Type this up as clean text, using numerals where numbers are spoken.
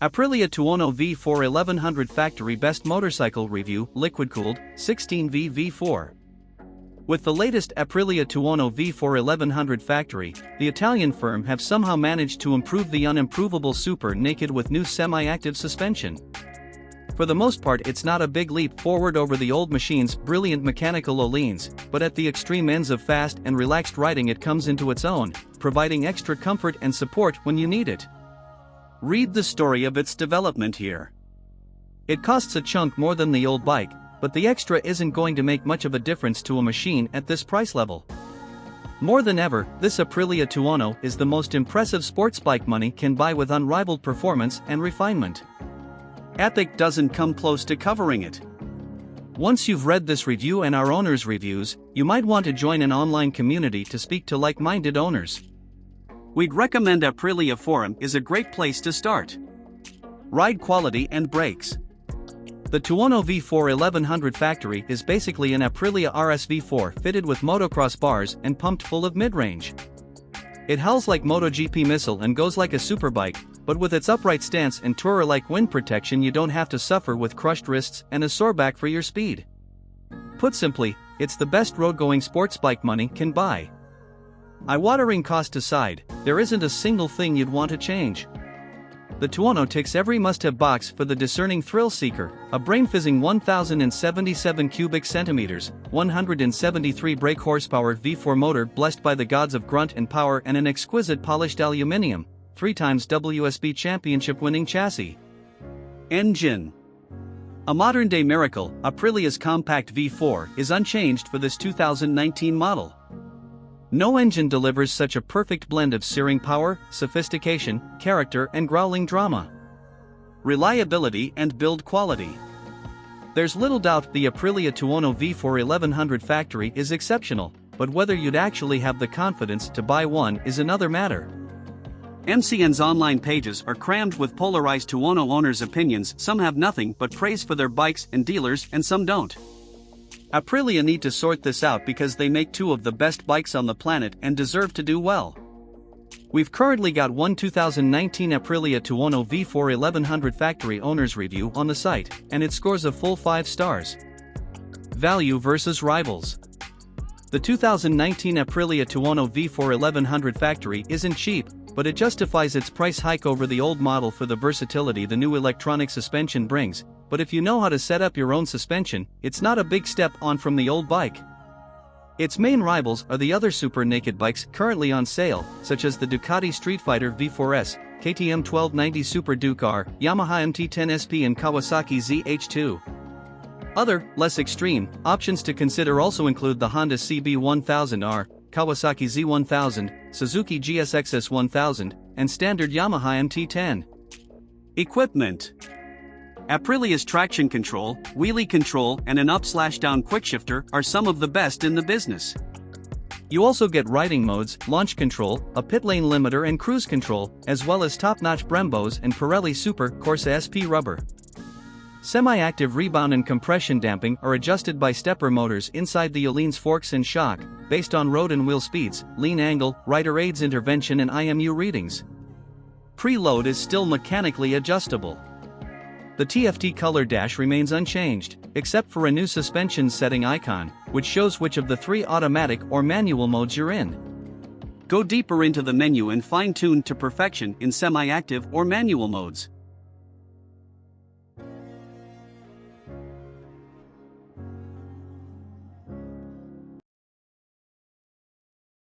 Aprilia Tuono V4 1100 Factory Best Motorcycle Review, Liquid-Cooled, 16V V4. With the latest Aprilia Tuono V4 1100 Factory, the Italian firm have somehow managed to improve the unimprovable Super Naked with new semi-active suspension. For the most part, it's not a big leap forward over the old machine's brilliant mechanical Öhlins, but at the extreme ends of fast and relaxed riding it comes into its own, providing extra comfort and support when you need it. Read the story of its development here. It costs a chunk more than the old bike, but the extra isn't going to make much of a difference to a machine at this price level. More than ever, this Aprilia Tuono is the most impressive sports bike money can buy with unrivaled performance and refinement. Epic doesn't come close to covering it. Once you've read this review and our owners' reviews, you might want to join an online community to speak to like-minded owners. We'd recommend Aprilia Forum is a great place to start. Ride quality and brakes. The Tuono V4 1100 Factory is basically an Aprilia RS V4 fitted with motocross bars and pumped full of mid-range. It howls like MotoGP missile and goes like a superbike, but with its upright stance and tourer-like wind protection you don't have to suffer with crushed wrists and a sore back for your speed. Put simply, it's the best road-going sports bike money can buy. Eye-watering cost aside, there isn't a single thing you'd want to change. The Tuono ticks every must-have box for the discerning thrill seeker: a brain-fizzing 1,077 cubic centimeters, 173 brake horsepower V4 motor blessed by the gods of grunt and power, and an exquisite polished aluminium, 3x WSB championship-winning chassis. Engine. A modern-day miracle, Aprilia's compact V4 is unchanged for this 2019 model. No engine delivers such a perfect blend of searing power, sophistication, character, and growling drama. Reliability and build quality. There's little doubt the Aprilia Tuono V4 1100 Factory is exceptional, but whether you'd actually have the confidence to buy one is another matter. MCN's online pages are crammed with polarized Tuono owners' opinions. Some have nothing but praise for their bikes and dealers, and some don't. Aprilia need to sort this out because they make two of the best bikes on the planet and deserve to do well. We've currently got one 2019 Aprilia Tuono V4 1100 Factory Owner's Review on the site, and it scores a full 5 stars. Value versus rivals. The 2019 Aprilia Tuono V4 1100 Factory isn't cheap, but it justifies its price hike over the old model for the versatility the new electronic suspension brings. But if you know how to set up your own suspension, it's not a big step on from the old bike. Its main rivals are the other super naked bikes currently on sale, such as the Ducati Street Fighter V4S, KTM 1290 Super Duke R, Yamaha MT-10 SP and Kawasaki ZH2. Other, less extreme, options to consider also include the Honda CB1000R, Kawasaki Z1000, Suzuki GSX-S 1000, and standard Yamaha MT-10. Equipment. Aprilia's traction control, wheelie control, and an up/down quickshifter are some of the best in the business. You also get riding modes, launch control, a pit lane limiter and cruise control, as well as top-notch Brembos and Pirelli Super Corsa SP rubber. Semi-active rebound and compression damping are adjusted by stepper motors inside the Öhlins forks and shock, based on road and wheel speeds, lean angle, rider aids intervention and IMU readings. Preload is still mechanically adjustable. The TFT color dash remains unchanged, except for a new suspension setting icon, which shows which of the 3 automatic or manual modes you're in. Go deeper into the menu and fine-tune to perfection in semi-active or manual modes.